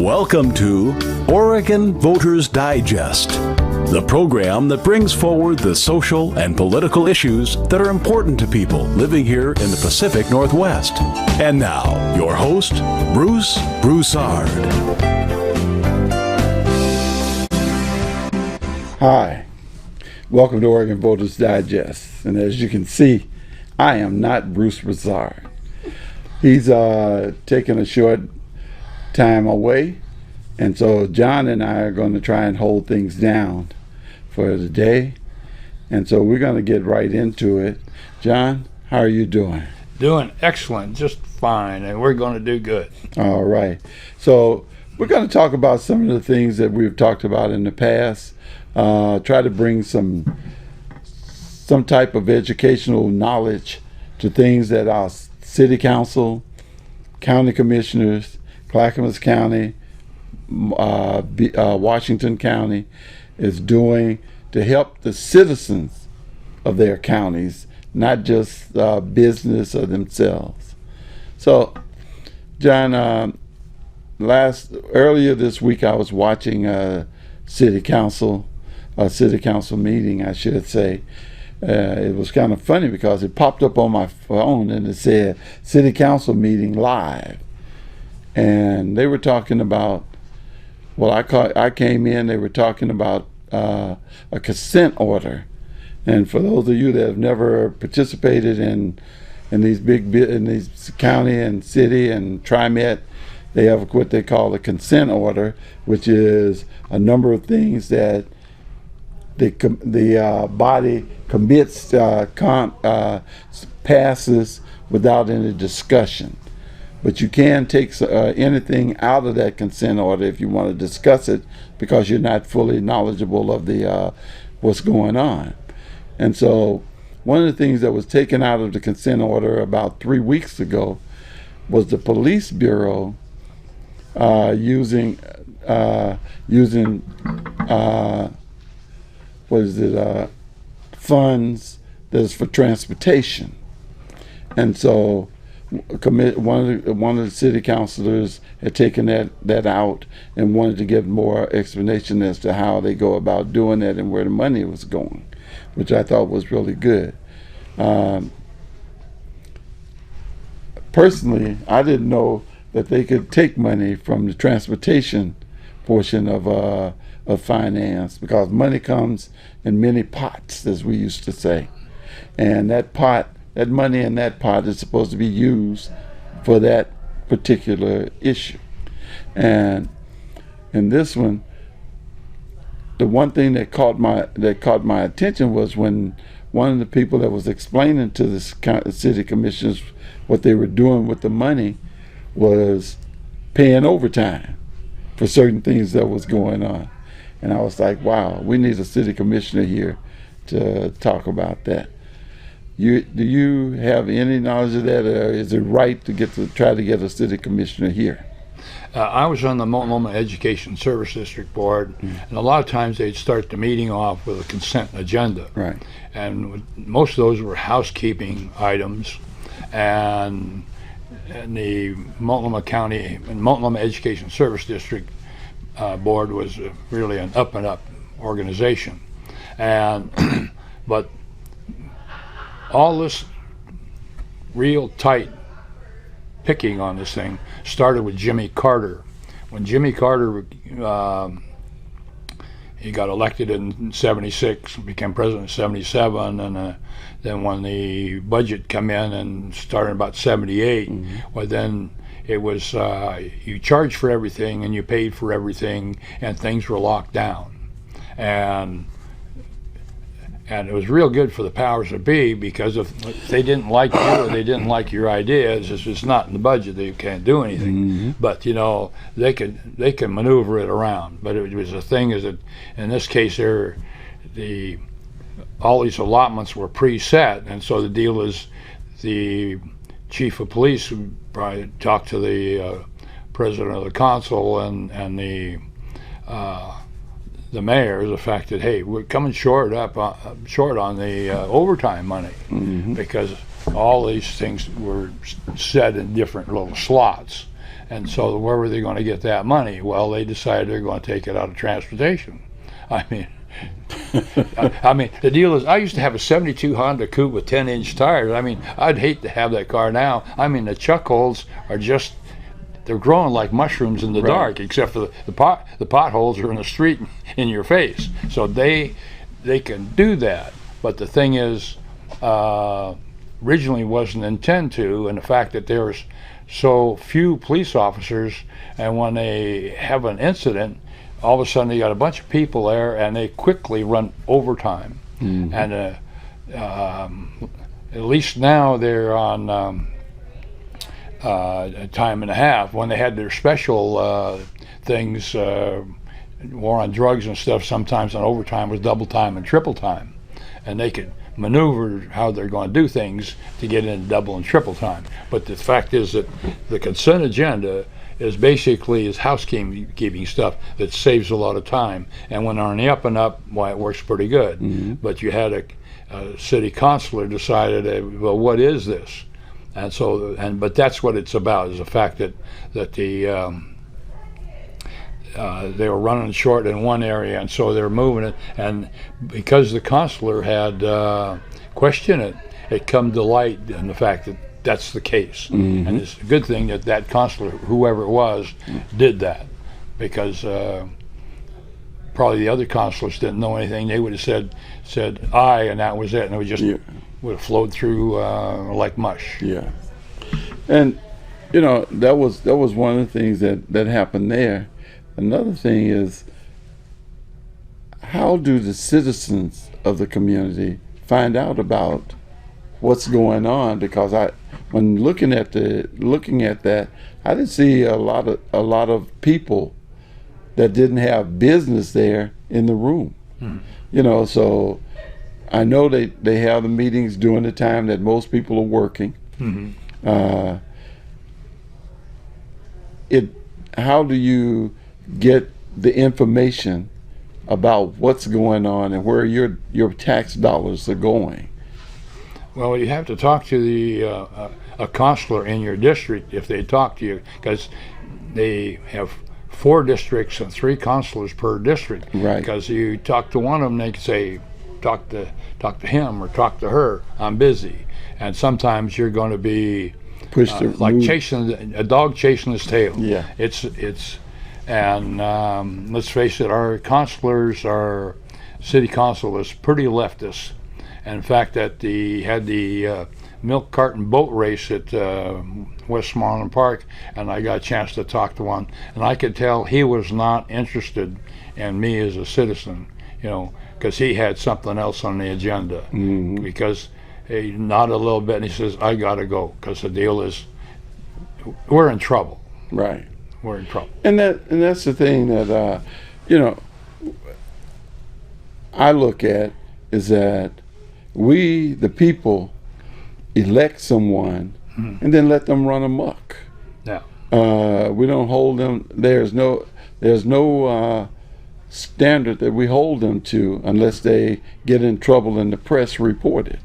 Welcome to Oregon Voters Digest, the program that brings forward the social and political issues that are important to people living here in the Pacific Northwest. And now, your host, Bruce Broussard. Hi, welcome to Oregon Voters Digest. And as you can see, I am not Bruce Broussard. He's taking a short time away, and so John and I are going to try and hold things down for the day, and so we're going to get right into it. John, how are you doing? Doing excellent, just fine, and we're going to do good. All right, so we're going to talk about some of the things that we've talked about in the past, try to bring some type of educational knowledge to things that our city council, county commissioners, Clackamas County, Washington County is doing to help the citizens of their counties, not just business or themselves. So, John, earlier this week I was watching a city council meeting, I should say. It was kind of funny because it popped up on my phone and it said city council meeting live. And they were talking about, I came in, they were talking about a consent order. And for those of you that have never participated in these these county and city and TriMet, they have what they call a consent order, which is a number of things that the body commits, passes without any discussion. But you can take anything out of that consent order if you want to discuss it, because you're not fully knowledgeable of the what's going on. And so one of the things that was taken out of the consent order about 3 weeks ago was the police bureau using funds that's for transportation. And so one of the city councilors had taken that out and wanted to give more explanation as to how they go about doing that and where the money was going, which I thought was really good. Personally, I didn't know that they could take money from the transportation portion of finance, because money comes in many pots, as we used to say, and that money in that pot is supposed to be used for that particular issue. And in this one, the one thing that caught my attention was when one of the people that was explaining to the city commissioners what they were doing with the money was paying overtime for certain things that was going on. And I was like, wow, we need a city commissioner here to talk about that. Do you have any knowledge of that, or is it right to try to get a city commissioner here? I was on the Multnomah Education Service District Board, and a lot of times they'd start the meeting off with a consent agenda. Right. And most of those were housekeeping items, and the Multnomah County and Multnomah Education Service District Board was really an up-and-up organization. And but all this real tight picking on this thing started with Jimmy Carter. When Jimmy Carter he got elected in 76, became president in 77, and then when the budget came in and started about 78, well, then it was you charged for everything and you paid for everything, and things were locked down. And it was real good for the powers that be, because if they didn't like you or they didn't like your ideas, it's not in the budget, they can't do anything. But they can maneuver it around. But it was the thing is that in this case all these allotments were preset, and so the deal is the chief of police would probably talk to the president of the council and the mayor, the fact that, hey, we're coming short on the overtime money, because all these things were set in different little slots, And so where were they going to get that money? Well, they decided they're going to take it out of transportation. I mean, the deal is, I used to have a '72 Honda Coupe with 10-inch tires. I mean, I'd hate to have that car now. I mean, the chuck holes are just, they're growing like mushrooms in the dark, except for the potholes are in the street in your face. So they can do that. But the thing is, originally wasn't intended to, and the fact that there's so few police officers, and when they have an incident, all of a sudden you got a bunch of people there, and they quickly run overtime. And at least now they're on a time and a half. When they had their special things, war on drugs and stuff, sometimes on overtime was double time and triple time, and they could maneuver how they're going to do things to get in double and triple time. But the fact is that the consent agenda is basically housekeeping stuff that saves a lot of time. And when they're on the up and up, why, it works pretty good. But you had a city councilor decided, well, what is this? And so, but that's what it's about, is the fact that they were running short in one area, and so they were moving it. And because the consular had questioned it, it come to light in the fact that that's the case. And it's a good thing that that consular, whoever it was, did that, because probably the other consulars didn't know anything. They would have said aye, and that was it, and it would just would have flowed through like mush. Yeah, and you know, that was one of the things that happened there. Another thing is, how do the citizens of the community find out about what's going on? Because when looking at that, I didn't see a lot of people that didn't have business there in the room. You know, so I know they have the meetings during the time that most people are working. How do you get the information about what's going on and where your tax dollars are going? Well, you have to talk to a consular in your district if they talk to you, because they have 4 districts and 3 consulars per district. Right. Because you talk to one of them, they can say, talk to him or talk to her, I'm busy. And sometimes you're going to be pushed like chasing a dog chasing his tail. Yeah. And let's face it, our consulars, our city council is pretty leftist. And in fact, that had the milk carton boat race at Westmoreland Park, and I got a chance to talk to one, and I could tell he was not interested in me as a citizen, you know, because he had something else on the agenda. Because he nodded a little bit and he says, I gotta go, because the deal is, we're in trouble. Right. We're in trouble. And that's the thing that you know, I look at, is that we, the people, elect someone and then let them run amok. Yeah. We don't hold them. There's no standard that we hold them to unless they get in trouble and the press report it.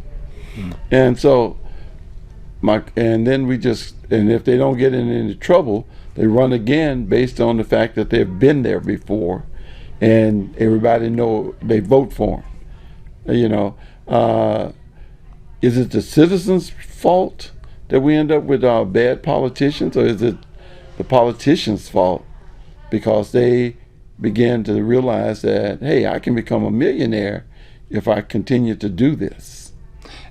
And so and if they don't get in any trouble, they run again based on the fact that they've been there before, and everybody know they vote for them. You know, is it the citizens' fault that we end up with bad politicians, or is it the politicians' fault because they began to realize that, hey, I can become a millionaire if I continue to do this?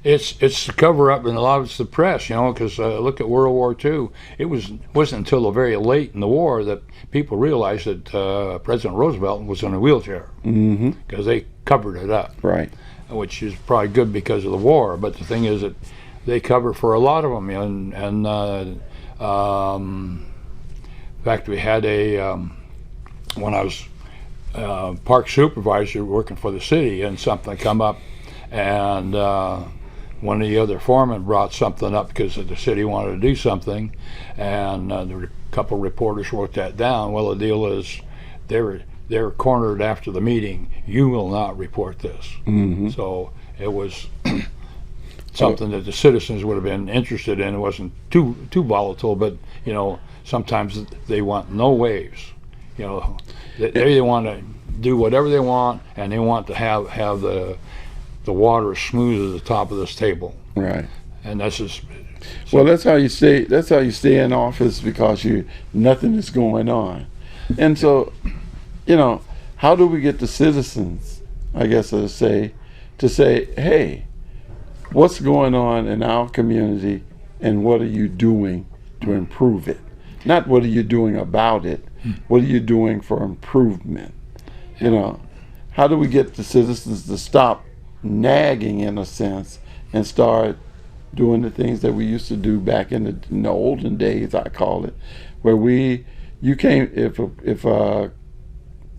It's the cover up, and a lot of it's the press, you know, because look at World War II. It wasn't until very late in the war that people realized that President Roosevelt was in a wheelchair, because they covered it up. Right. Which is probably good because of the war. But the thing is that they cover for a lot of them, and in fact, we had when I was park supervisor working for the city, and something come up, and one of the other foremen brought something up because the city wanted to do something, and there were a couple reporters wrote that down. Well, the deal is they were cornered after the meeting. You will not report this. So it was something that the citizens would have been interested in. It wasn't too volatile, but sometimes they want no waves. They want to do whatever they want, and they want to have the water as smooth as the top of this table. Right. And that's just well. That's how you stay. That's how you stay in office, because nothing is going on. And so, how do we get the citizens, I guess, to say, hey, what's going on in our community, and what are you doing to improve it? Not what are you doing about it. What are you doing for improvement? How do we get the citizens to stop nagging, in a sense, and start doing the things that we used to do back in the olden days, I call it, where if a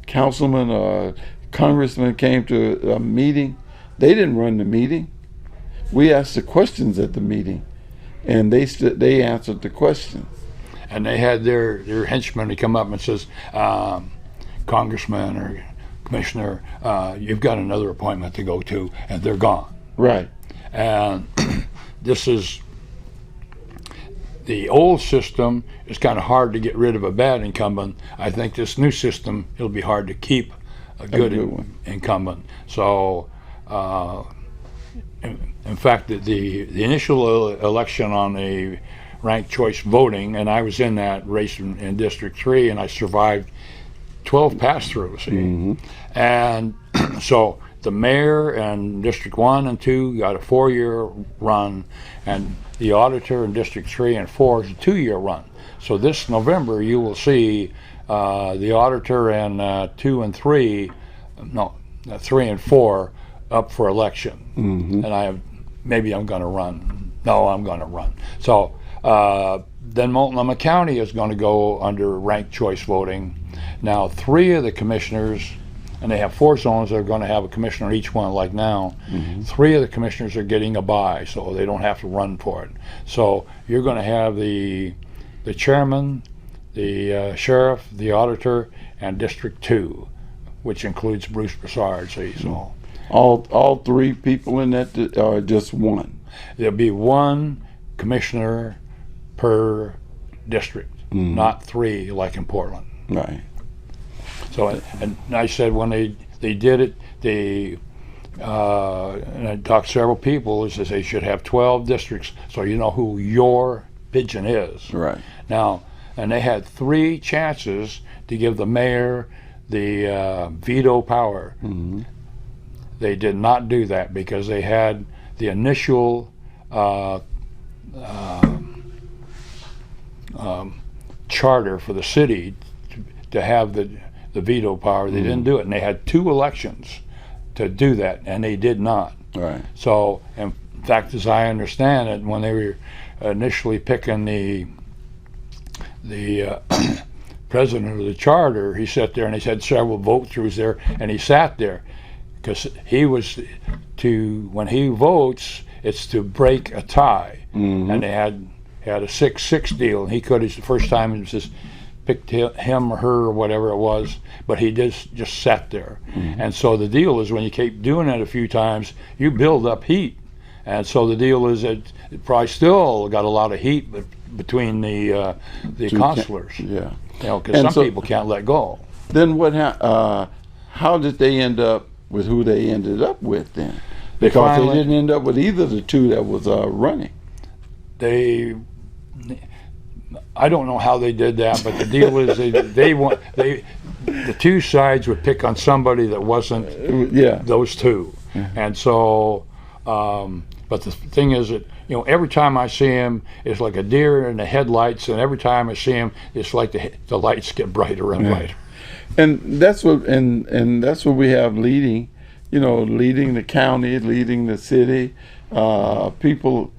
councilman or congressman came to a meeting, they didn't run the meeting. We asked the questions at the meeting, and they answered the questions. And they had their henchmen to come up and says, Congressman or Commissioner, you've got another appointment to go to, and they're gone. Right. And this is the old system. Is kind of hard to get rid of a bad incumbent. I think this new system, it'll be hard to keep a good incumbent. So, in fact, the initial election on the ranked choice voting, and I was in that race in District 3, and I survived 12 pass-throughs. Mm-hmm. And so the mayor and District 1 and 2 got a 4-year run, and the auditor in District 3 and 4 is a 2-year run. So this November you will see the auditor and 2 and 3, 3 and 4 up for election. Mm-hmm. And maybe I'm going to run. No, I'm going to run. So then Multnomah County is going to go under ranked choice voting. Now 3 of the commissioners, and they have 4 zones that are going to have a commissioner in each one like now. Mm-hmm. 3 of the commissioners are getting a bye, so they don't have to run for it. So you're going to have the chairman, the sheriff, the auditor, and District 2, which includes Bruce Broussard. So all 3 people in that, or just one? There'll be 1 commissioner per district, Mm-hmm. not 3 like in Portland. Right. So, and I said when they did it, and I talked to several people, is that they should have 12 districts, so you know who your pigeon is. Right. Now, and they had 3 chances to give the mayor the veto power. Mm-hmm. They did not do that because they had the initial charter for the city to have the veto power. They didn't do it, and they had 2 elections to do that, and they did not. Right. So, in fact, as I understand it, when they were initially picking the president of the charter, he sat there and he had several vote-throughs there, and he sat there because he was when he votes, it's to break a tie. Mm-hmm. And they had a 6-6 deal, and he could have, the first time it was just picked him or her or whatever it was, but he just sat there. Mm-hmm. And so the deal is when you keep doing it a few times, you build up heat. And so the deal is that it probably still got a lot of heat between the counselors. Yeah. Because some people can't let go. Then how did they end up with who they ended up with then? Because they didn't end up with either of the 2 that was running. I don't know how they did that, but the deal is the 2 sides would pick on somebody that wasn't those 2. Mm-hmm. And so, but the thing is that, every time I see him, it's like a deer in the headlights, and every time I see him, it's like the lights get brighter and brighter. And that's what that's what we have leading the county, leading the city. People,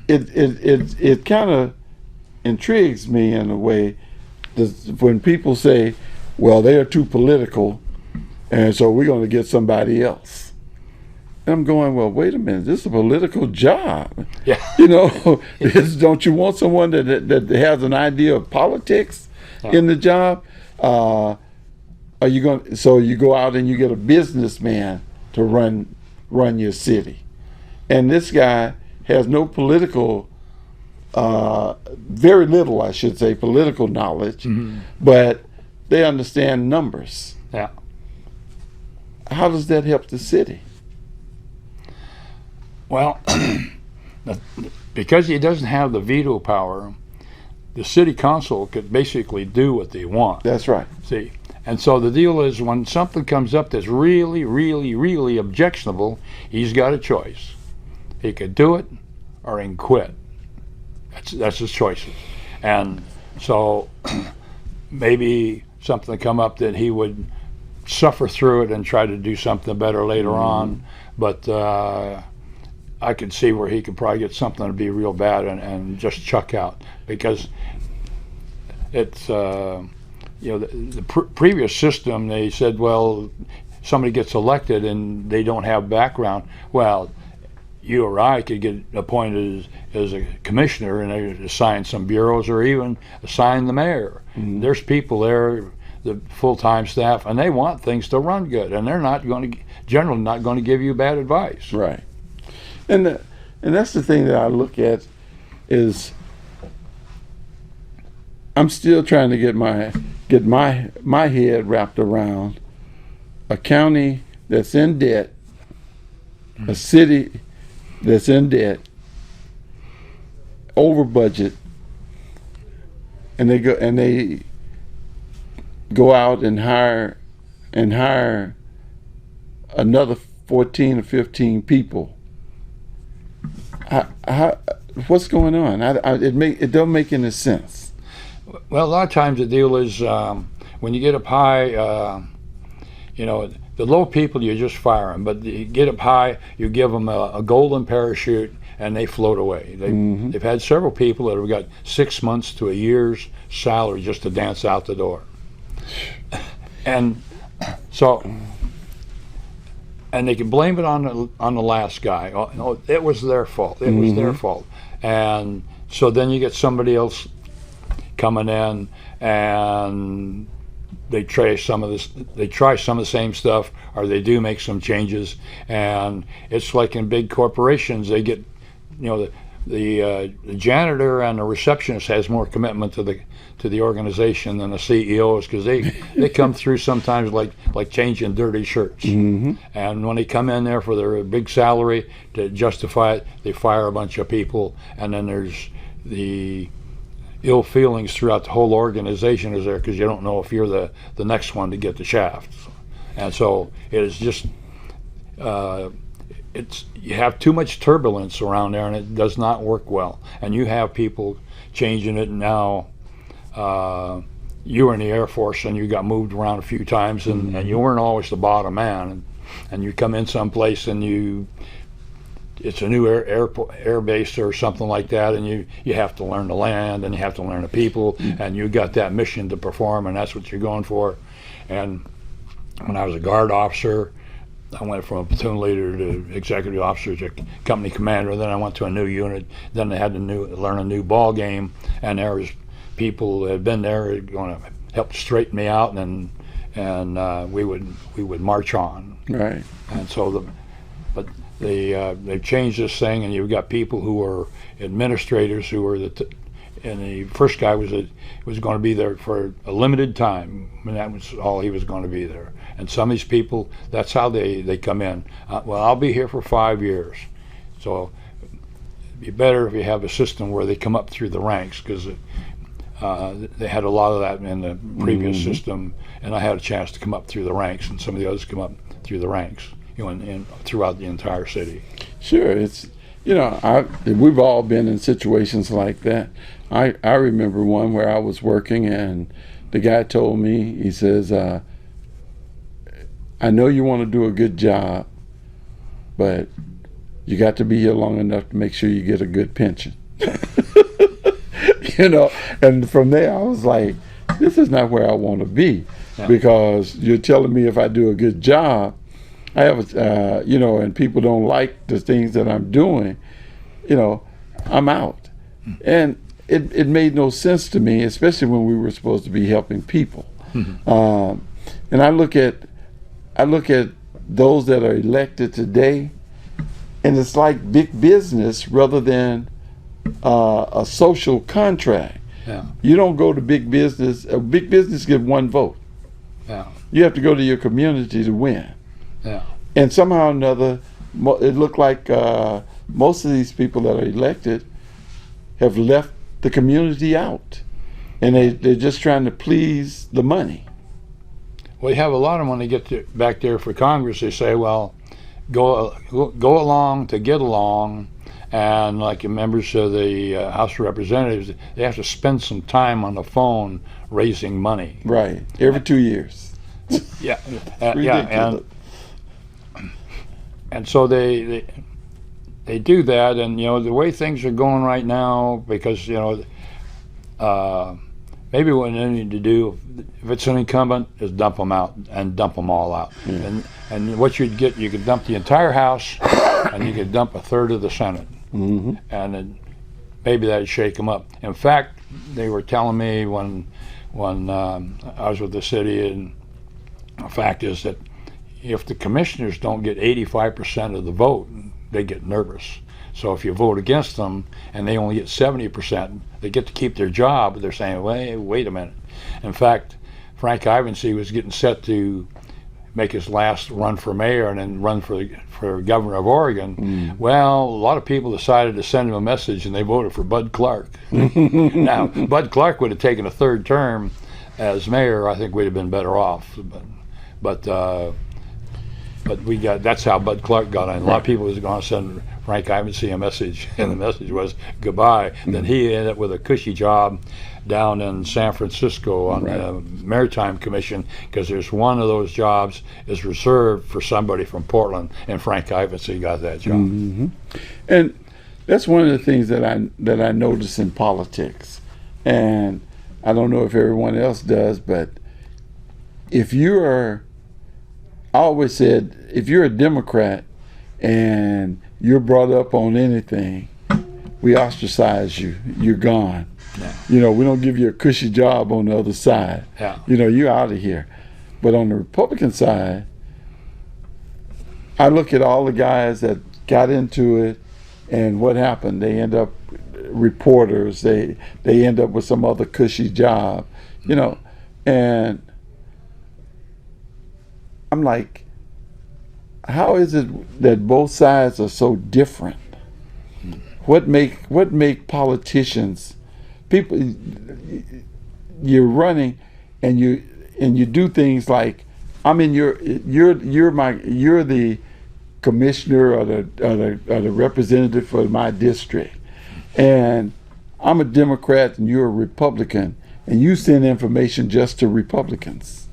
it kind of intrigues me in a way when people say, well, they are too political, and so we're going to get somebody else. And I'm going, well, wait a minute, this is a political job. Yeah. Don't you want someone that has an idea of politics in the job? Are you going? So you go out and you get a businessman to run your city. And this guy has no political, very little, I should say, political knowledge, but they understand numbers. Yeah. How does that help the city? Well, because he doesn't have the veto power, the city council could basically do what they want. That's right. See, and so the deal is when something comes up that's really, really, really objectionable, he's got a choice. He could do it or he can quit. That's his choices. And so maybe something come up that he would suffer through it and try to do something better later on. But I could see where he could probably get something to be real bad and just chuck out, because it's the previous system, they said, well, somebody gets elected and they don't have background. Well, you or I could get appointed as a commissioner and they assign some bureaus or even assign the mayor. There's people there, the full-time staff, and they want things to run good, and they're not going to, generally not going to give you bad advice. Right. And that's the thing that I look at is I'm still trying to get my head wrapped around a county that's in debt, a city that's in debt, over budget, and they go out and hire another 14 or 15 people. What's going on? It don't make any sense. Well, a lot of times the deal is when you get up high, the low people you just fire them, but you get up high, you give them a golden parachute, and they float away. They've had several people that have got 6 months to a year's salary just to dance out the door, and so. And they can blame it on the last guy. Oh, it was their fault. It was their fault. And so then you get somebody else coming in, and they try some of the same stuff, or they do make some changes. And it's like in big corporations, they get, the janitor and the receptionist has more commitment to the organization than the CEOs, because they come through sometimes like changing dirty shirts. And when they come in there for their big salary to justify it, they fire a bunch of people, and then there's the ill feelings throughout the whole organization is there, because you don't know if you're the next one to get the shaft. And so it is just you have too much turbulence around there, and it does not work well. And you have people changing it now. You were in the Air Force and you got moved around a few times, and you weren't always the bottom man. And you come in someplace and it's a new air base or something like that, and you have to learn the land and you have to learn the people, and you got that mission to perform, and that's what you're going for. And when I was a guard officer, I went from a platoon leader to executive officer to company commander. Then I went to a new unit. Then they had to learn a new ball game, and there was people that had been there going to help straighten me out, and we would march on. Right. And so they've changed this thing, and you've got people who are administrators who are and the first guy was going to be there for a limited time, and that was all he was going to be there. And some of these people, that's how they come in. Well, I'll be here for 5 years. So it'd be better if you have a system where they come up through the ranks, because they had a lot of that in the previous system, and I had a chance to come up through the ranks, and some of the others come up through the ranks, throughout the entire city. Sure, it's we've all been in situations like that. I remember one where I was working, and the guy told me, he says, I know you want to do a good job, but you got to be here long enough to make sure you get a good pension. And from there I was like, this is not where I want to be, because you're telling me if I do a good job, I have and people don't like the things that I'm doing, I'm out. And it made no sense to me, especially when we were supposed to be helping people. And I look at those that are elected today, And it's like big business rather than a social contract. Yeah. You don't go to big business. Big business get one vote. Yeah. You have to go to your community to win. Yeah. And somehow or another, it looked like most of these people that are elected have left the community out. And they're just trying to please the money. Well, you have a lot of them when they get back there for Congress. They say, well, go along to get along. And like the members of the House of Representatives, they have to spend some time on the phone raising money. Right. Every 2 years. Yeah. Ridiculous. And so they do that. And, you know, the way things are going right now, because, you know, maybe what they need to do, if it's an incumbent, is dump them out and dump them all out. Yeah. And what you'd get, you could dump the entire House and you could dump a third of the Senate. Mm-hmm. And then maybe that'd shake them up. In fact, they were telling me when I was with the city, and the fact is that if the commissioners don't get 85% of the vote, they get nervous. So if you vote against them and they only get 70%, they get to keep their job, but they're saying, wait a minute. In fact, Frank Ivancy was getting set to make his last run for mayor and then run for governor of Oregon. Mm. Well, a lot of people decided to send him a message, and they voted for Bud Clark. Now, Bud Clark would have taken a third term as mayor. I think we'd have been better off. But we got, that's how Bud Clark got in. A lot of people was going to send Frank Ivancy a message, and the message was goodbye. Mm-hmm. Then he ended up with a cushy job down in San Francisco on the Maritime Commission, because there's one of those jobs is reserved for somebody from Portland, and Frank Ivancy got that job. Mm-hmm. And that's one of the things that I notice in politics, and I don't know if everyone else does, but if you're, I always said, if you're a Democrat and you're brought up on anything, we ostracize you. You're gone. Yeah. You know, we don't give you a cushy job on the other side. Yeah. You know, you're out of here. But on the Republican side, I look at all the guys that got into it, and what happened? They end up reporters. They end up with some other cushy job. You know, and I'm like, how is it that both sides are so different? What make politicians, people, you're running and you do things like, I mean, you're the commissioner or the representative for my district, and I'm a Democrat and you're a Republican, and you send information just to Republicans.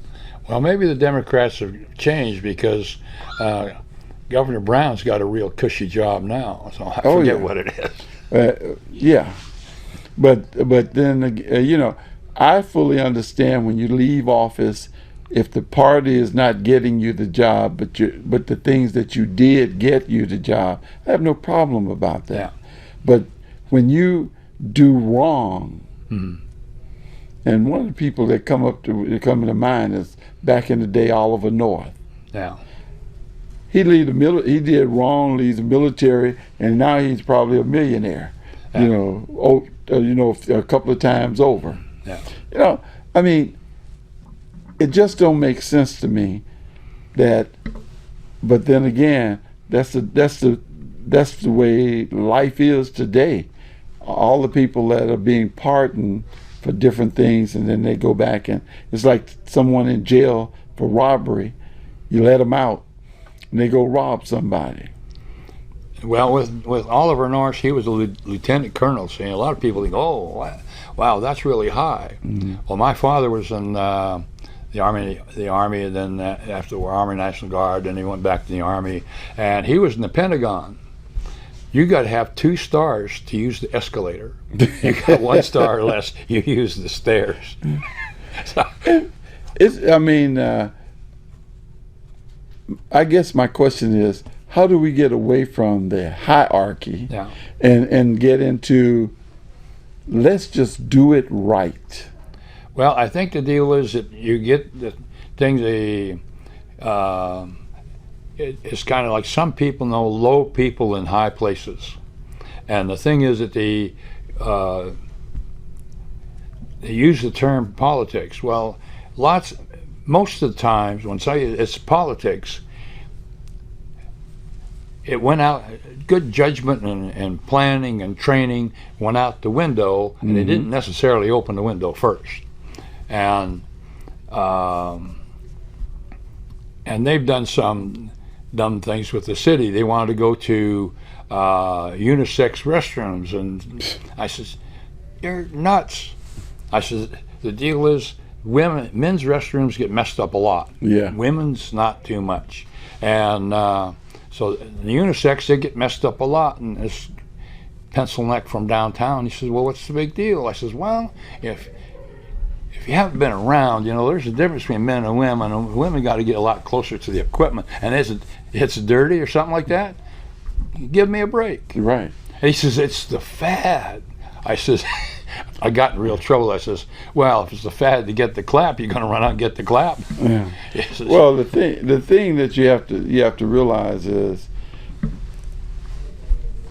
Well, maybe the Democrats have changed, because Governor Brown's got a real cushy job now, so I forget what it is. Yeah, but then you know, I fully understand when you leave office, if the party is not getting you the job, but the things that you did get you the job, I have no problem about that. Yeah. But when you do wrong, mm-hmm. and one of the people that come to mind is back in the day, Oliver North. Yeah. He did wrong, leaves the military, and now he's probably a millionaire. Yeah. You know, a couple of times over. Yeah. You know, I mean, it just don't make sense to me that. But then again, that's the way life is today. All the people that are being pardoned for different things, and then they go back, and it's like someone in jail for robbery. You let them out, and they go rob somebody. Well, with Oliver North, he was a lieutenant colonel. So a lot of people think, oh, wow, that's really high. Mm-hmm. Well, my father was in the Army, and then after the Army National Guard, and he went back to the Army, and he was in the Pentagon. You got to have 2 stars to use the escalator. You got 1 star or less, you use the stairs. So. I guess my question is, how do we get away from the hierarchy and get into, let's just do it right? Well, I think the deal is that you get the things, it's kind of like some people know low people in high places, and the thing is that they use the term politics. Well, most of the times when say it's politics, it went out. Good judgment and planning and training went out the window, and they didn't necessarily open the window first. And they've done some dumb things with the city. They wanted to go to unisex restrooms, and I says, "You're nuts." I says, "The deal is, men's restrooms get messed up a lot. Yeah. Women's not too much, and so the unisex, they get messed up a lot." And this pencil neck from downtown, he says, "Well, what's the big deal?" I says, "Well, if you haven't been around, there's a difference between men and women. And women got to get a lot closer to the equipment. And it's dirty or something like that, give me a break." Right. And he says, "It's the fad." I says, I got in real trouble. I says, "Well, if it's the fad to get the clap, you're going to run out and get the clap." Yeah. He says, Well, the thing that you have to realize is,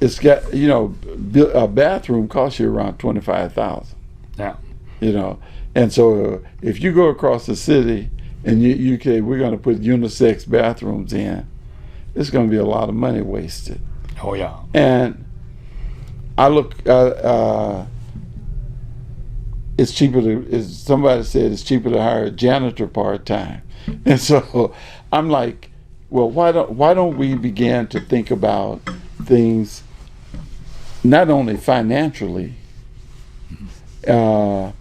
it's got a bathroom costs you around $25,000. yeah, And so if you go across the city and you say we're going to put unisex bathrooms in, it's going to be a lot of money wasted. oh yeah, And I look, it's cheaper as somebody said, it's cheaper to hire a janitor part-time. And so I'm like, well, why don't we begin to think about things not only financially, but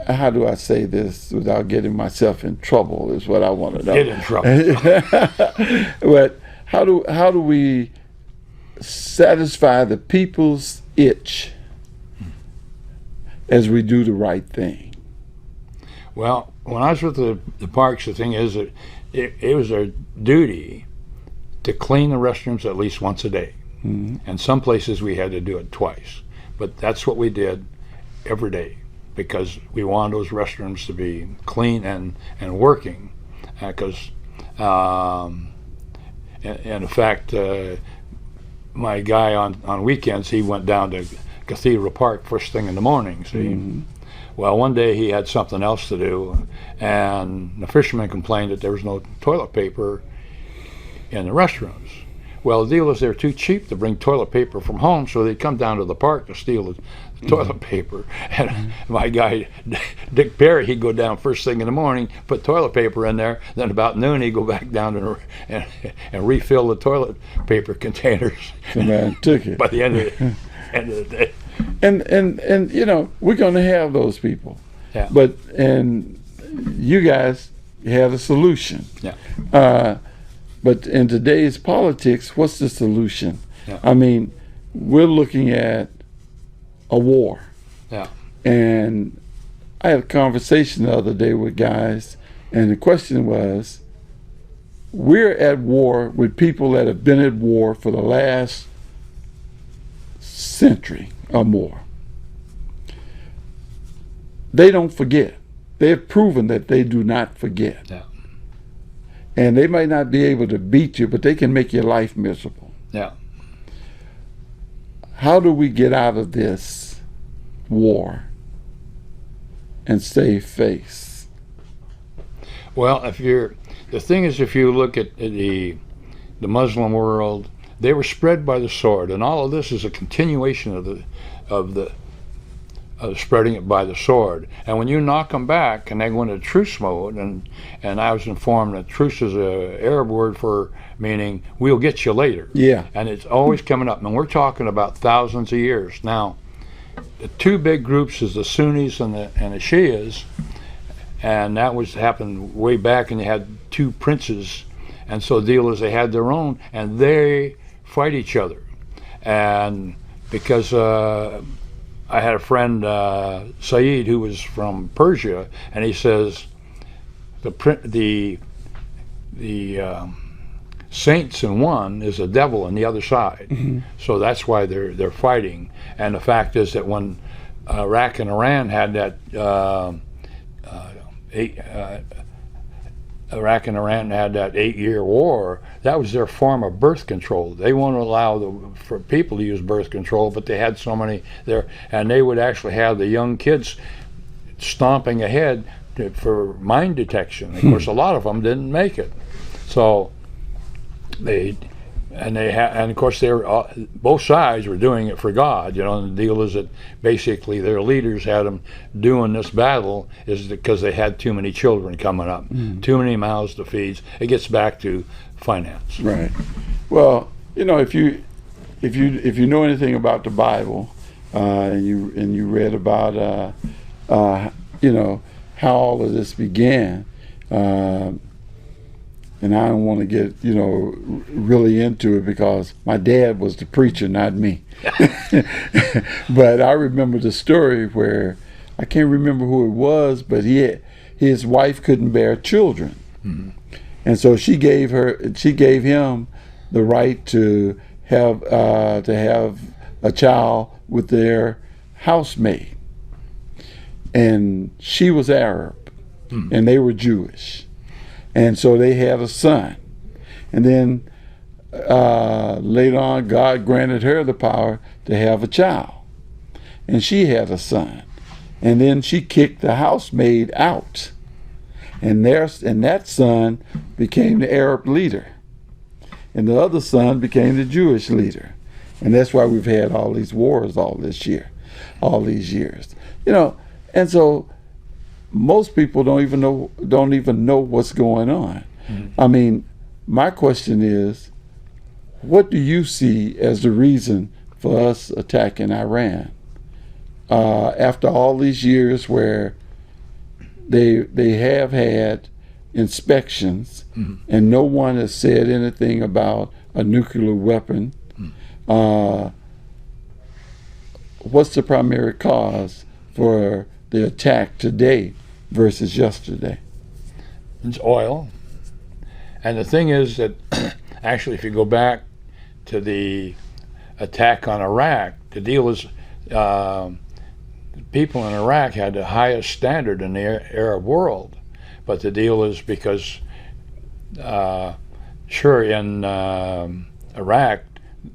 how do I say this without getting myself in trouble is what I want to know. get in trouble. But how do we satisfy the people's itch as we do the right thing? Well, when I was with the parks, the thing is that it was our duty to clean the restrooms at least once a day. And some places we had to do it twice. But that's what we did every day, because we wanted those restrooms to be clean and working. Because, and in fact, my guy on weekends, he went down to Cathedral Park first thing in the morning, see? Well, one day he had something else to do, and the fishermen complained that there was no toilet paper in the restrooms. Well, the deal is they're too cheap to bring toilet paper from home, so they come down to the park to steal the toilet paper. And my guy, Dick Perry, he'd go down first thing in the morning, put toilet paper in there, then about noon he'd go back down and refill the toilet paper containers. The man took it. By the end of the day. And we're going to have those people. Yeah. And you guys have a solution. Yeah. But in today's politics, what's the solution? Yeah. I mean, we're looking at a war. Yeah. And I had a conversation the other day with guys, and the question was, we're at war with people that have been at war for the last century or more. They don't forget. They've proven that they do not forget. Yeah. And they might not be able to beat you, but they can make your life miserable. Yeah. How do we get out of this war and save face? Well, the thing is, if you look at the Muslim world, they were spread by the sword, and all of this is a continuation of the spreading it by the sword. And when you knock them back and they go into truce mode, and I was informed that truce is a Arab word for meaning we'll get you later. Yeah. And it's always coming up, and we're talking about thousands of years. Now, the two big groups is the Sunnis and the Shias, and that happened way back, and you had two princes, and so the deal is they had their own, and they fight each other. And because I had a friend, Saeed, who was from Persia, and he says the saints in one is a devil in the other side. Mm-hmm. So that's why they're fighting. And the fact is that when Iraq and Iran had that Iraq and Iran had that 8-year war, that was their form of birth control. They won't allow for people to use birth control, but they had so many there, and they would actually have the young kids stomping ahead for mine detection. Of course, a lot of them didn't make it, so and of course they were both sides were doing it for God, And the deal is that basically their leaders had them doing this battle is because they had too many children coming up, too many mouths to feed. It gets back to finance. Right. Well, if you know anything about the Bible, and you read about how all of this began. And I don't want to get, really into it because my dad was the preacher, not me. But I remember the story where, I can't remember who it was, but his wife couldn't bear children. Mm-hmm. And so she gave him the right to have a child with their housemaid. And she was Arab, and they were Jewish. And so they had a son. And then later on, God granted her the power to have a child. And she had a son. And then she kicked the housemaid out. And that son became the Arab leader. And the other son became the Jewish leader. And that's why we've had all these wars all these years. And so most people don't even know what's going on. Mm-hmm. I mean, my question is, what do you see as the reason for us attacking Iran? After all these years where they have had inspections, and no one has said anything about a nuclear weapon, what's the primary cause for the attack today versus yesterday? It's oil. And the thing is that actually, if you go back to the attack on Iraq, the deal is people in Iraq had the highest standard in the Arab world. But the deal is because, sure, in Iraq,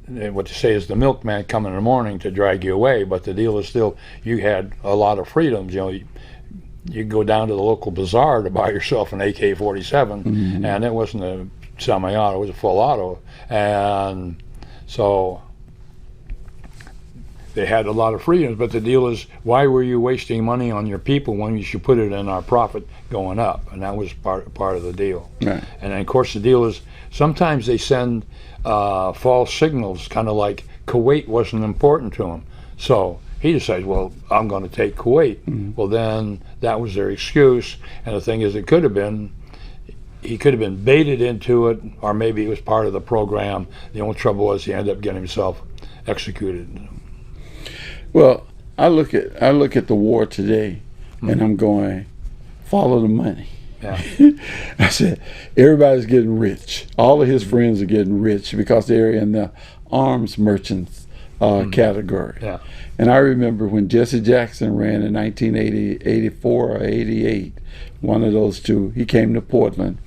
what you say is the milkman coming in the morning to drag you away, but the deal is still you had a lot of freedoms. You go down to the local bazaar to buy yourself an AK-47, and it wasn't a semi-auto, it was a full auto. And so they had a lot of freedoms, but the deal is, why were you wasting money on your people when you should put it in our profit going up? And that was part of the deal. Right. And then, of course, the deal is sometimes they send false signals, kind of like Kuwait wasn't important to him. So he decides, well, I'm going to take Kuwait. Well, then that was their excuse. And the thing is, he could have been baited into it, or maybe it was part of the program. The only trouble was he ended up getting himself executed. Well, I look at the war today, and I'm going, follow the money. Yeah. I said, everybody's getting rich. All of his friends are getting rich because they're in the arms merchants category. Yeah. And I remember when Jesse Jackson ran in 1984 or 88, one of those two, he came to Portland,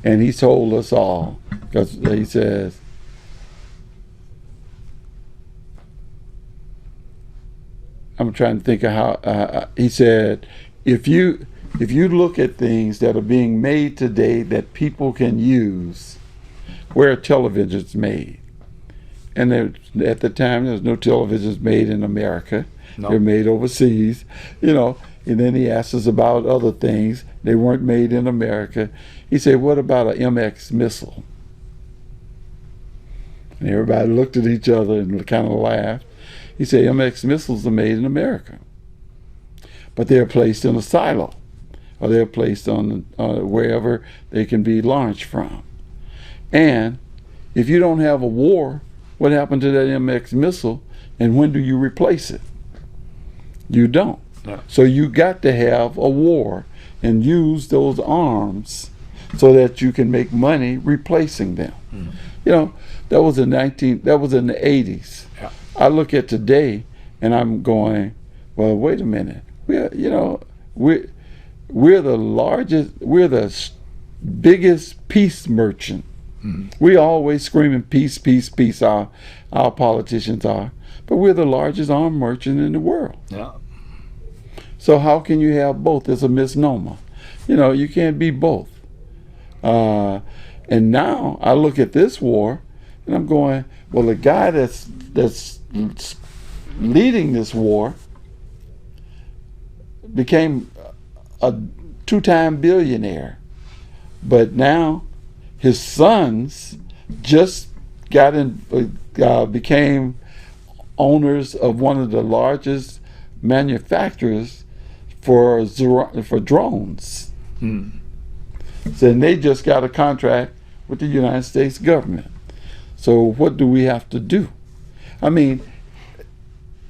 and he told us all, because he says, I'm trying to think of how, he said, if you look at things that are being made today that people can use, where are televisions made? And at the time, there was no televisions made in America. No. They're made overseas, And then he asked us about other things. They weren't made in America. He said, what about an MX missile? And everybody looked at each other and kind of laughed. He said, MX missiles are made in America, but they're placed in a silo, or they're placed on wherever they can be launched from. And if you don't have a war, what happened to that MX missile, and when do you replace it? You don't. No. So you got to have a war and use those arms so that you can make money replacing them. That was in the 80s. Yeah. I look at today and I'm going, well, wait a minute. We're the largest, we're the biggest peace merchant. We always screaming peace, peace, peace. Our politicians are, but we're the largest arms merchant in the world. Yeah. So how can you have both? It's a misnomer. You can't be both. And now I look at this war, and I'm going, well, the guy that's leading this war became a 2-time billionaire, but now his sons just became owners of one of the largest manufacturers for drones. So and they just got a contract with the United States government. So what do we have to do? I mean,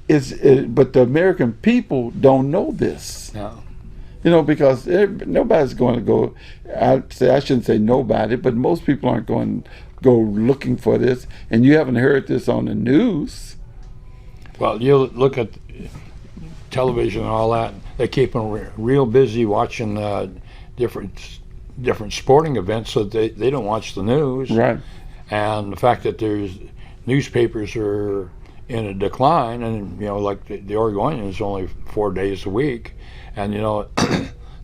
but the American people don't know this. No. Because nobody's going to go. I shouldn't say nobody, but most people aren't going to go looking for this. And you haven't heard this on the news. Well, you look at television and all that. They keep them real busy watching different sporting events, so they don't watch the news. Right. And the fact that there's newspapers are in a decline, and like the Oregonian is only 4 days a week, and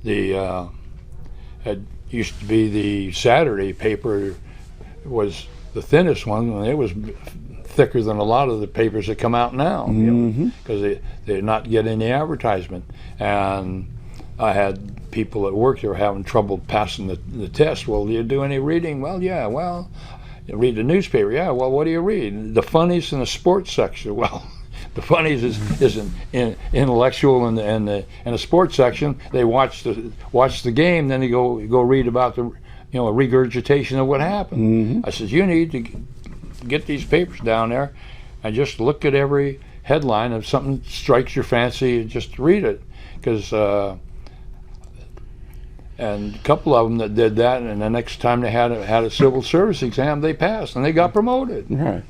the it used to be the Saturday paper was the thinnest one, and it was thicker than a lot of the papers that come out now, because they're not getting any advertisement. And I had people at work that were having trouble passing the test. Well, do you do any reading? Well, yeah. Well, you read the newspaper. Yeah. Well, what do you read? The funnies in the sports section. Well, the funnies is in intellectual in the sports section. They watch the game, then they go read about the a regurgitation of what happened. I said, you need to get these papers down there and just look at every headline. If something strikes your fancy, just read it, because. And a couple of them that did that, and the next time they had a civil service exam, they passed and they got promoted. Right.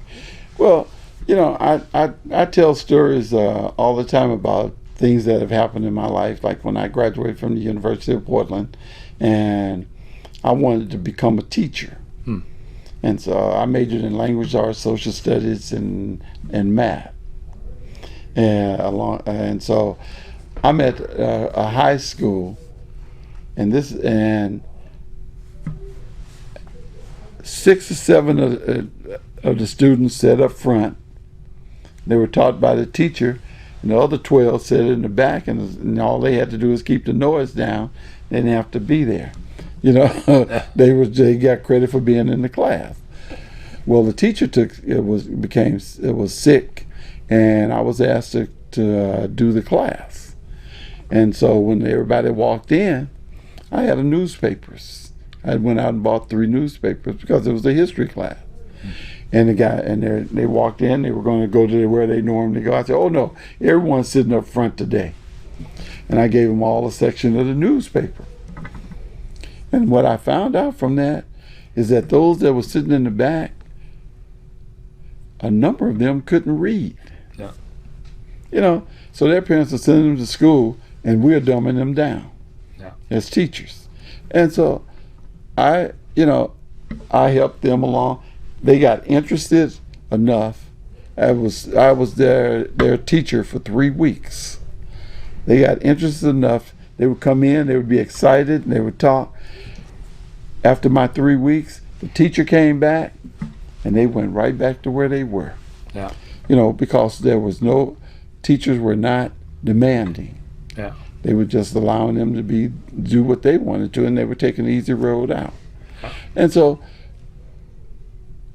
Well, I tell stories all the time about things that have happened in my life. Like when I graduated from the University of Portland, and I wanted to become a teacher, and so I majored in language arts, social studies, and math. And so I'm at a high school. And 6 or 7 of the students sat up front. They were taught by the teacher, and the other 12 sat in the back, and all they had to do was keep the noise down. They didn't have to be there. They got credit for being in the class. Well, the teacher was sick, and I was asked to do the class. And so when everybody walked in, I had newspapers. I went out and bought 3 newspapers because it was a history class. And they walked in. They were going to go to where they normally go. I said, "Oh no, everyone's sitting up front today." And I gave them all a section of the newspaper. And what I found out from that is that those that were sitting in the back, a number of them couldn't read. Yeah. So their parents are sending them to school, and we're dumbing them down. As teachers. And so I helped them along. They got interested enough. I was their teacher for 3 weeks. They got interested enough. They would come in, they would be excited, and they would talk. After my 3 weeks, the teacher came back, and they went right back to where they were. Yeah. Because teachers were not demanding. Yeah. They were just allowing them to do what they wanted to, and they were taking the easy road out. And so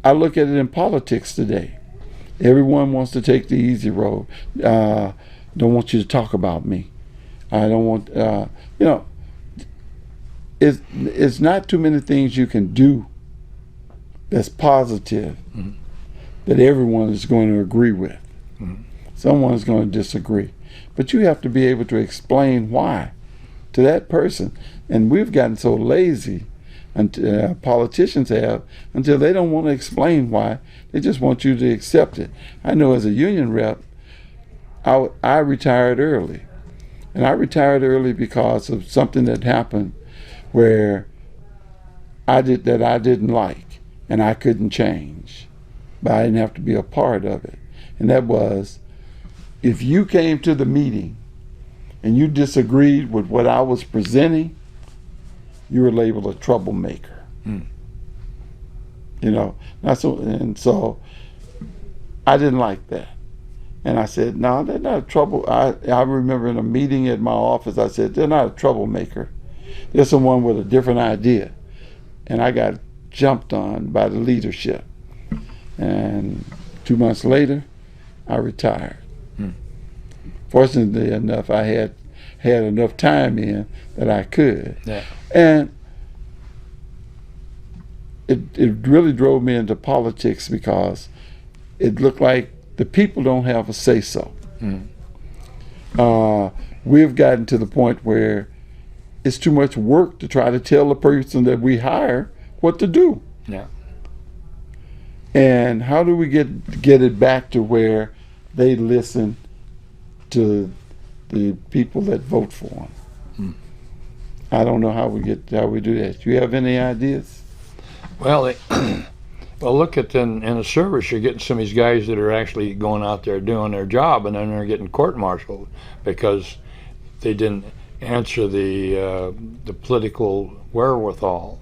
I look at it in politics today. Everyone wants to take the easy road. Don't want you to talk about me. I don't want, it's not too many things you can do that's positive that everyone is going to agree with. Someone is going to disagree. But you have to be able to explain why to that person. And we've gotten so lazy, and politicians have, until they don't want to explain why. They just want you to accept it. I know as a union rep, I retired early. And I retired early because of something that happened where I didn't like and I couldn't change, but I didn't have to be a part of it. And that was, if you came to the meeting and you disagreed with what I was presenting, you were labeled a troublemaker. You know, so I didn't like that. And I said, no, they're not a trouble. I remember in a meeting at my office, I said, they're not a troublemaker. They're someone with a different idea. And I got jumped on by the leadership. And 2 months later, I retired. Fortunately enough, I had enough time in that I could. Yeah. And it really drove me into politics because it looked like the people don't have a say-so. We've gotten to the point where it's too much work to try to tell the person that we hire what to do. Yeah. And how do we get it back to where they listen to the people that vote for them? I don't know how we do that. Do you have any ideas? Well, well, look at in the service, you're getting some of these guys that are actually going out there doing their job, and then they're getting court-martialed because they didn't answer the political wherewithal.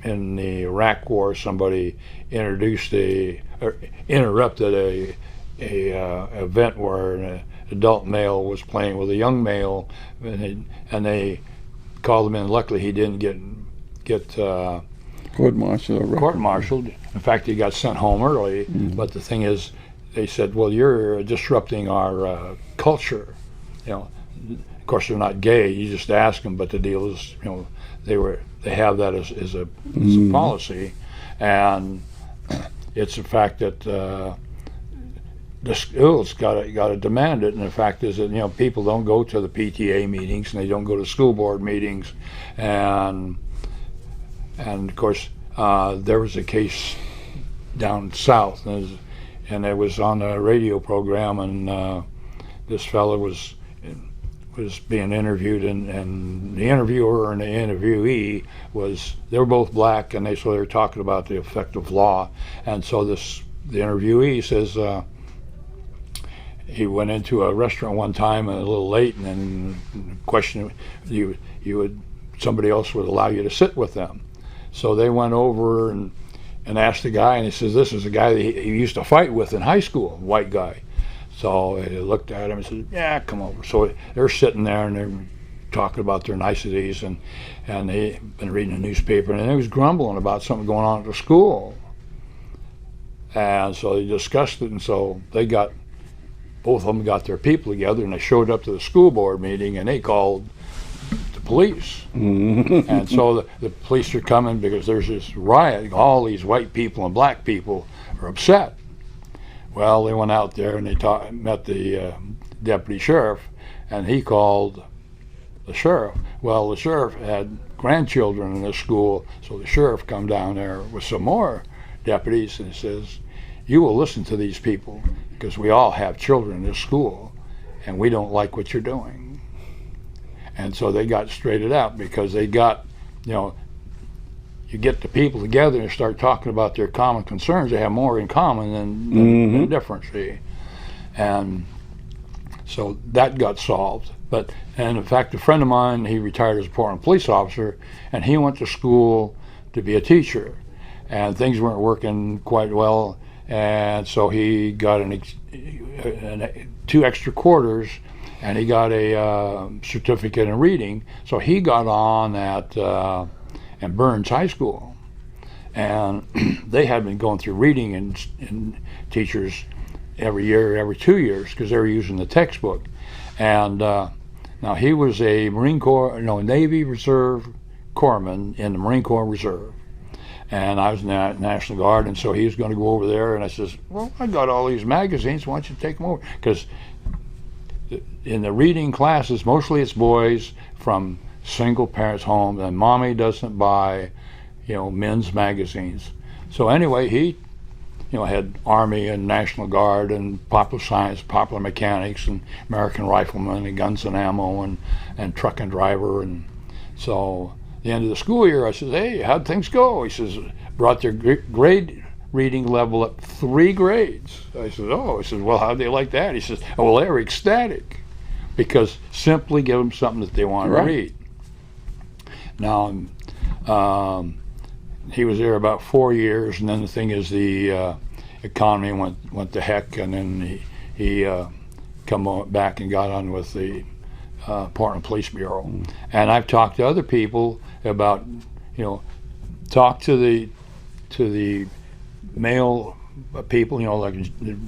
In the Iraq War, somebody interrupted a event where an adult male was playing with a young male, and they called him in. Luckily, he didn't get court-martialed. In fact, he got sent home early. But the thing is, they said, "Well, you're disrupting our culture." You know, of course, they're not gay. You just ask them. But the deal is, you know, they have that as a policy, and it's the fact that the schools got to demand it. And the fact is that, you know, people don't go to the PTA meetings and they don't go to school board meetings, and of course there was a case down south, and it was on a radio program, and this fellow was being interviewed, and the interviewer and the interviewee they were both black, and they were talking about the effect of law. And so the interviewee says he went into a restaurant one time and a little late, and then question somebody else would allow you to sit with them. So they went over and asked the guy, and he says, this is a guy that he used to fight with in high school, white guy. So he looked at him and said, yeah, come over. So they're sitting there and they're talking about their niceties, and they've been reading the newspaper, and they was grumbling about something going on at the school. And so they discussed it, and so both of them got their people together, and they showed up to the school board meeting, and they called the police. And so the police are coming because there's this riot. All these white people and black people are upset. Well, they went out there and they met the deputy sheriff, and he called the sheriff. Well, the sheriff had grandchildren in this school, so the sheriff come down there with some more deputies, and he says, you will listen to these people because we all have children in this school, and we don't like what you're doing. And so they got straightened out because they got, you know, you get the people together and start talking about their common concerns. They have more in common than difference. See? And so that got solved. And in fact, a friend of mine, he retired as a Portland police officer, and he went to school to be a teacher, and things weren't working quite well, and so he got 2 extra quarters, and he got a certificate in reading. So he got on at Burns High School, and they had been going through reading and teachers every 2 years because they were using the textbook. And now he was a Navy Reserve corpsman in the Marine Corps Reserve, and I was in the National Guard, and so he was going to go over there, and I says, well, I got all these magazines, why don't you take them over? Because in the reading classes, mostly it's boys from single parents' homes, and mommy doesn't buy, men's magazines. So anyway, he, had Army and National Guard and Popular Science, Popular Mechanics, and American Rifleman and Guns and Ammo and Truck and Driver, and so the end of the school year, I said, hey, how'd things go? He says, brought their grade reading level up 3 grades. I said, oh. He says, well, how'd they like that? He says, oh, well, they were ecstatic, because simply give them something that they want to read. Now, he was there about 4 years, and then the thing is, the economy went to heck, and then he come back and got on with the Portland Police Bureau. And I've talked to other people about, talk to the male people, like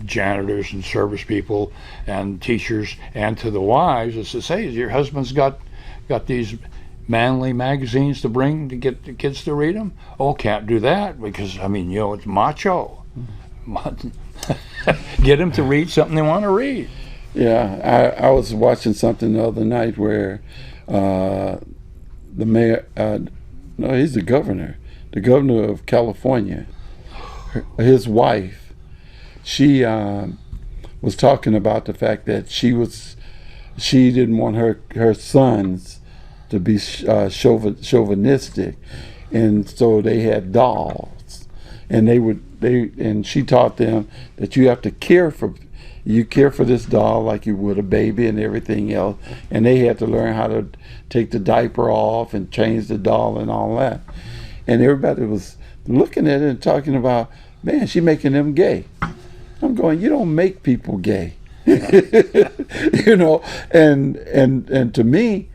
janitors and service people and teachers, and to the wives. It says, hey, your husband's got these manly magazines to bring to get the kids to read them. Oh, can't do that, because it's macho. Get them to read something they want to read. Yeah, I was watching something the other night where the mayor, no, he's the governor of California. His wife, she was talking about the fact that she didn't want her sons to be chauvinistic, and so they had dolls, and and she taught them that you have to care for this doll like you would a baby and everything else, and they had to learn how to take the diaper off and change the doll and all that, and everybody was looking at it and talking about, man, she making them gay. I'm going, you don't make people gay. And to me,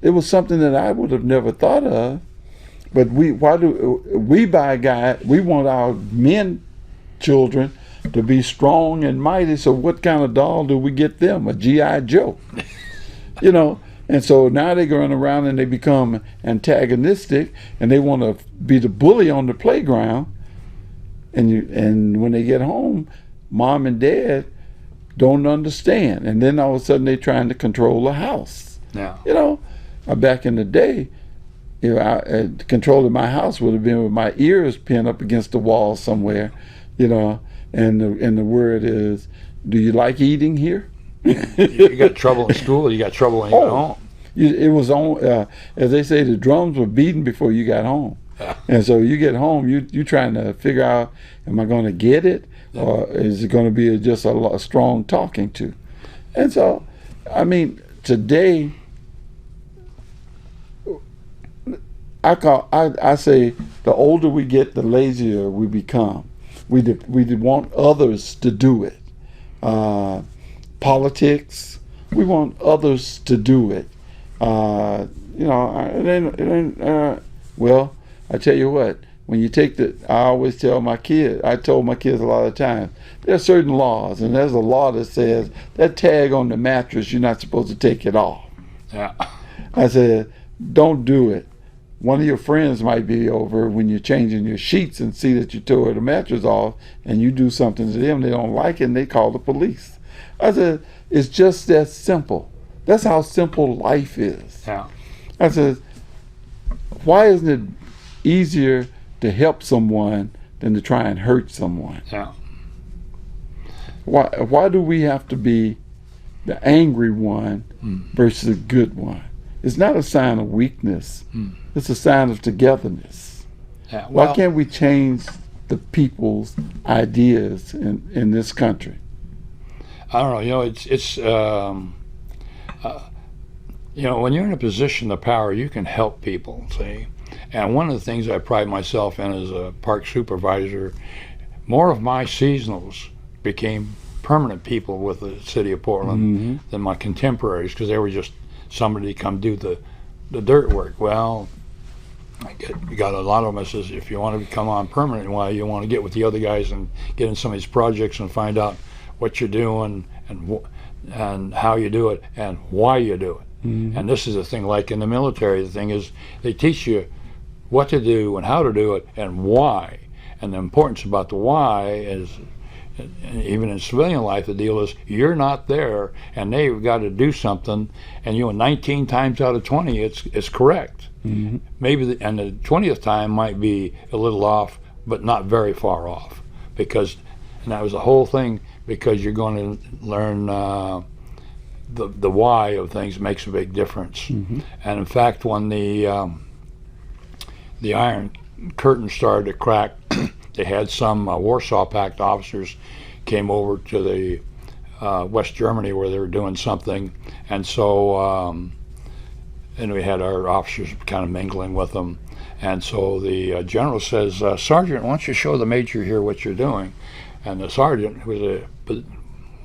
it was something that I would have never thought of. But we want our men children to be strong and mighty, so what kind of doll do we get them? A G.I. Joe. And so now they run around and they become antagonistic, and they want to be the bully on the playground. And when they get home, mom and dad don't understand, and then all of a sudden they're trying to control the house. Yeah. Back in the day, controlling my house would have been with my ears pinned up against the wall somewhere, and the word is, do you like eating here? You got trouble in school, you got trouble when you got home. It was on, as they say, the drums were beating before you got home. And so you get home, you trying to figure out, am I going to get it, or is it going to be just a strong talking to? And so, today, I say the older we get, the lazier we become. We want others to do it. Politics, we want others to do it. Well, I tell you what, when you take I always tell my kids, I told my kids a lot of times, there are certain laws, and there's a law that says that tag on the mattress, you're not supposed to take it off. Yeah. I said, don't do it. One of your friends might be over when you're changing your sheets and see that you tore the mattress off, and you do something to them, they don't like it, and they call the police. I said, it's just that simple. That's how simple life is. Yeah. I said, why isn't it easier to help someone than to try and hurt someone? Yeah. Why do we have to be the angry one versus the good one? It's not a sign of weakness. It's a sign of togetherness. Yeah, well, why can't we change the people's ideas in this country? I don't know. It's when you're in a position of power, you can help people, see. And one of the things I pride myself in as a park supervisor, more of my seasonals became permanent people with the city of Portland than my contemporaries, because they were just somebody to come do the dirt work. Well, you got a lot of them that says, if you want to come on permanent, well, you want to get with the other guys and get in some of these projects and find out what you're doing and how you do it and why you do it. And this is the thing, like in the military, the thing is they teach you what to do and how to do it and why. And the importance about the why is, even in civilian life, the deal is you're not there and they've got to do something, and 19 times out of 20 it's correct. Maybe and the 20th time might be a little off, but not very far off, and that was the whole thing, because you're going to learn the why of things makes a big difference. And in fact, when the the Iron Curtain started to crack. They had some Warsaw Pact officers came over to the West Germany where they were doing something, and so and we had our officers kind of mingling with them. And so the general says, Sergeant, why don't you show the major here what you're doing? And the sergeant was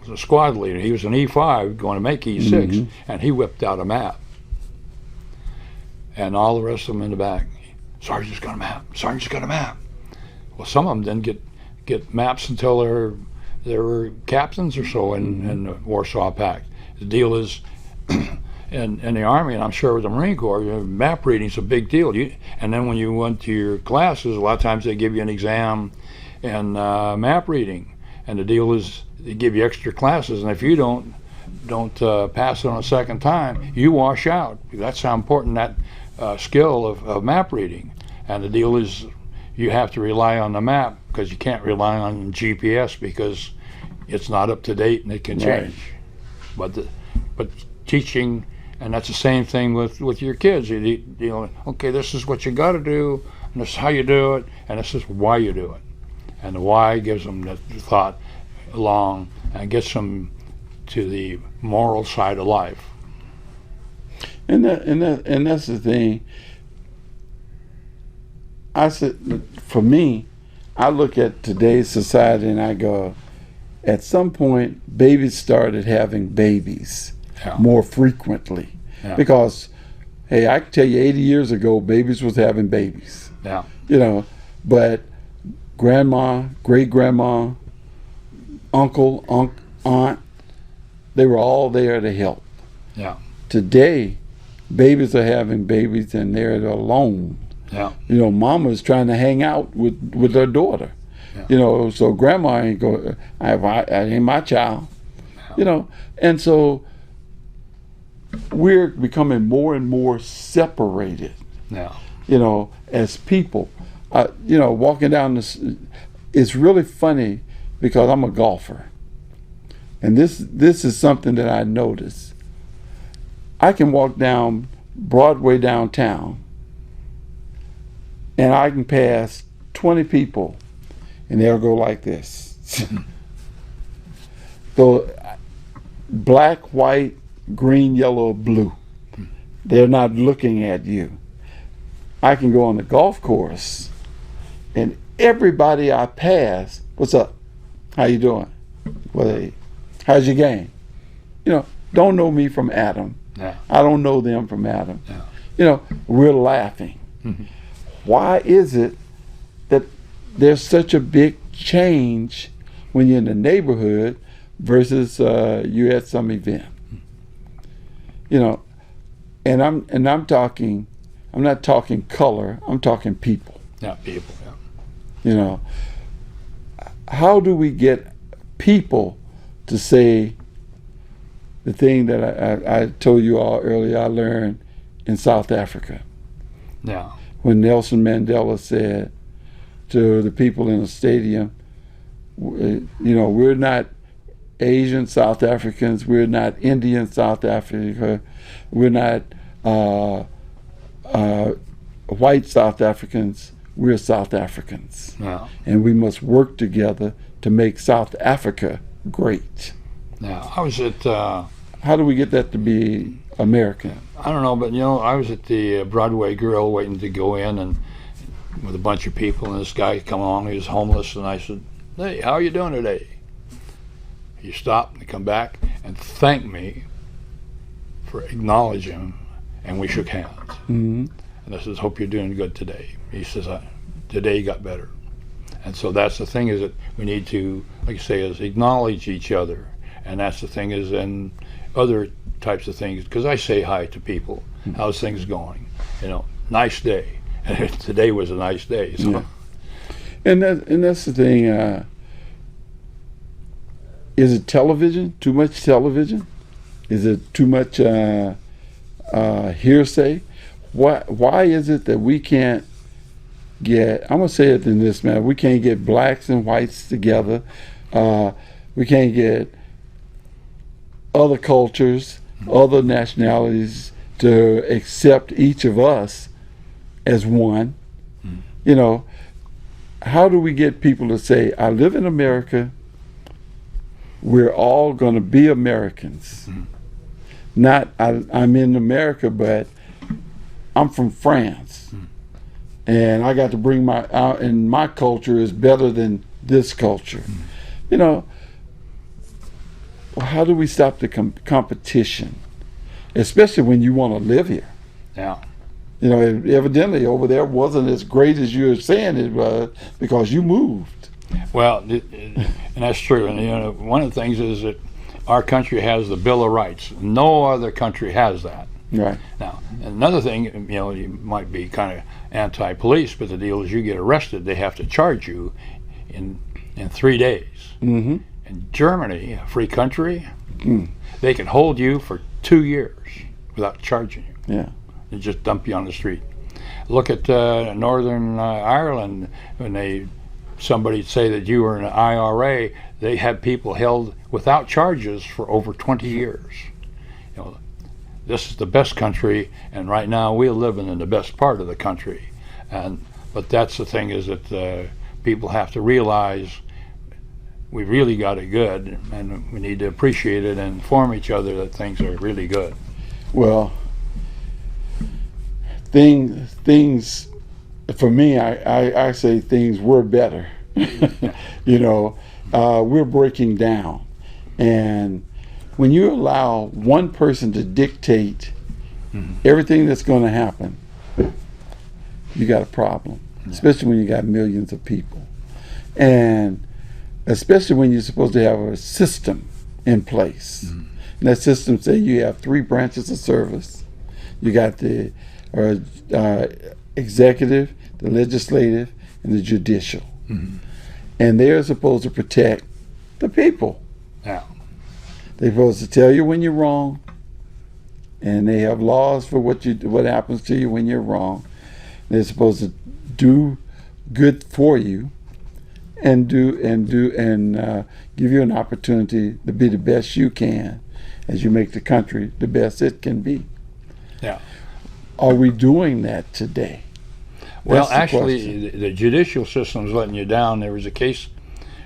a squad leader. He was an E5 going to make E6, and he whipped out a map. And all the rest of them in the back, Sergeant's got a map. Sergeant's got a map. Well, some of them didn't get maps until they were captains or so in the Warsaw Pact. The deal is, in the Army, and I'm sure with the Marine Corps, map reading's a big deal. And then when you went to your classes, a lot of times they give you an exam in map reading. And the deal is they give you extra classes, and if you don't pass it on a second time, you wash out. That's how important that skill of map reading. And the deal is you have to rely on the map because you can't rely on GPS because it's not up to date and it can change. But teaching, and that's the same thing with your kids. Okay, this is what you got to do, and this is how you do it, and this is why you do it. And the why gives them the thought along and gets them to the moral side of life. And that's the thing. I said, for me, I look at today's society and I go, at some point, babies started having babies more frequently. Yeah. Because, hey, I can tell you 80 years ago, babies was having babies. Yeah. But grandma, great-grandma, uncle, aunt, they were all there to help. Yeah. Today, babies are having babies and they're alone. Yeah. Mama's trying to hang out with her daughter. Yeah. So grandma ain't go. I ain't my child. Yeah. And so we're becoming more and more separated. Yeah. As people. Walking down this, it's really funny because I'm a golfer, and this is something that I noticed. I can walk down Broadway downtown, and I can pass 20 people, and they'll go like this. So, black, white, green, yellow, blue. They're not looking at you. I can go on the golf course, and everybody I pass, what's up? How you doing? Well, hey, how's your game? Don't know me from Adam. Yeah. I don't know them from Adam. Yeah. We're laughing. Mm-hmm. Why is it that there's such a big change when you're in the neighborhood versus you at some event? And I'm talking. I'm not talking color. I'm talking people. Yeah, people. Yeah. How do we get people to say the thing that I told you all earlier I learned in South Africa? Yeah. When Nelson Mandela said to the people in the stadium, we're not Asian South Africans, we're not Indian South Africa, we're not white South Africans, we're South Africans. Yeah. And we must work together to make South Africa great. Yeah. I was at... How do we get that to be American? I don't know, but I was at the Broadway Grill waiting to go in and with a bunch of people, and this guy come along, he was homeless, and I said, "Hey, how are you doing today?" He stopped and come back and thanked me for acknowledging him, and we shook hands. Mm-hmm. And I says, "Hope you're doing good today." He says, "Today got better." And so that's the thing, is that we need to, like you say, is acknowledge each other. And that's the thing, is in other types of things, because I say hi to people. How's things going? Nice day. And today was a nice day. So. Yeah. And that's the thing. Is it television? Too much television? Is it too much hearsay? Why is it that we can't get, I'm going to say it in this manner, we can't get blacks and whites together. We can't get other cultures, other nationalities to accept each of us as one, You know, how do we get people to say, I live in America, we're all going to be Americans? Not, I'm in America, but I'm from France. And I got to bring and my culture is better than this culture. You know, how do we stop the competition? Especially when you want to live here. Yeah. You know, evidently over there wasn't as great as you were saying it was because you moved. Well, and that's true. And you know, one of the things is that our country has the Bill of Rights. No other country has that. Right. Now, another thing, you know, you might be kind of anti-police, but the deal is you get arrested, they have to charge you in 3 days. Mm-hmm. In Germany, a free country, they can hold you for 2 years without charging you. Yeah. They just dump you on the street. Look at Northern Ireland. When somebody say that you were in an IRA, they had people held without charges for over 20 years. You know, this is the best country, and right now we're living in the best part of the country. But that's the thing, is that people have to realize we really got it good, and we need to appreciate it and inform each other that things are really good. Well, things for me, I say things were better. You know, we're breaking down, and when you allow one person to dictate everything that's going to happen, you got a problem. Especially when you got millions of people, and especially when you're supposed to have a system in place. And that system say you have 3 branches of service. You got the executive, the legislative, and the judicial. And they're supposed to protect the people. Yeah. They're supposed to tell you when you're wrong, and they have laws for what happens to you when you're wrong. They're supposed to do good for you, and give you an opportunity to be the best you can as you make the country the best it can be. Yeah. Are we doing that today? Well, That's the actually, question. the judicial system is letting you down. There was a case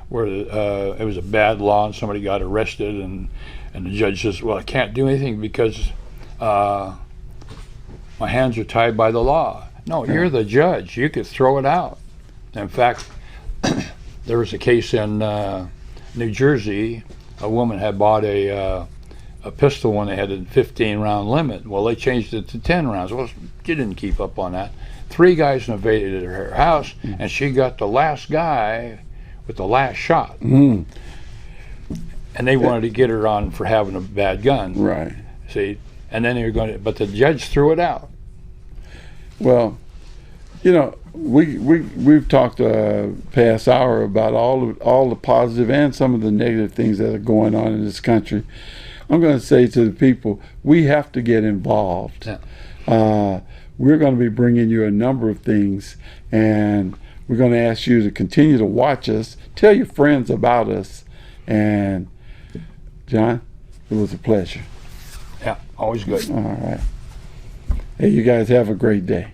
where it was a bad law and somebody got arrested, and the judge says, well, I can't do anything because my hands are tied by the law. No, you're the judge. You could throw it out. In fact, there was a case in New Jersey. A woman had bought a pistol when they had a 15-round limit. Well, they changed it to 10 rounds. Well, she didn't keep up on that. 3 guys invaded her house, and she got the last guy with the last shot. And they wanted to get her on for having a bad gun. Right. See, and then but the judge threw it out. Well, you know, we've talked past hour about all the positive and some of the negative things that are going on in this country. I'm going to say to the people, we have to get involved. Yeah. We're going to be bringing you a number of things, and we're going to ask you to continue to watch us, tell your friends about us, and John, it was a pleasure. Yeah, always good. All right. Hey, you guys have a great day.